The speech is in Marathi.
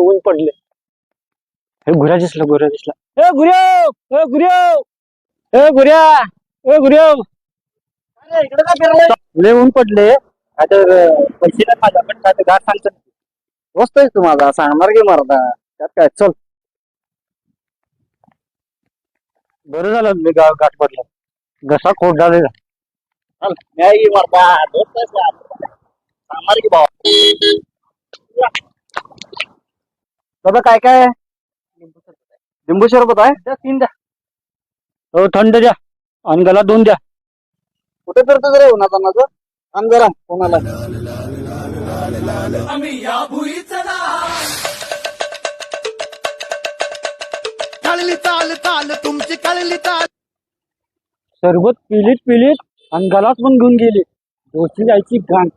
ऊन पडले. हे घुऱ्या दिसला घुऱ्या दिसला. ए घुऱ्या ए घुऱ्या ए घुऱ्या ए घुऱ्या इकडे का फिरले? लय ऊन पडले. आता पैसे नाही माझ्याकडे काय ते घाट सांगतात. वस्त आहे तू माझा सांगणार की मरदा त्यात काय चल. बरं झालं मी घाट पडलं. घसा खोट झालेला. चल नाही मरदा सांगणार की भावा. दादा काय काय लिंबू सरबत आहे 3 द्या. हो थंड द्या आणि गला 2 द्या. कुठे फिरतो रे उन्हातानाचं थांब जरा कोणाला. कळली चाल चाल तुमची कळली चाल. सरबत पिलीत आणि गलाच पण घेऊन गेले. गोष्टी जायची गाण.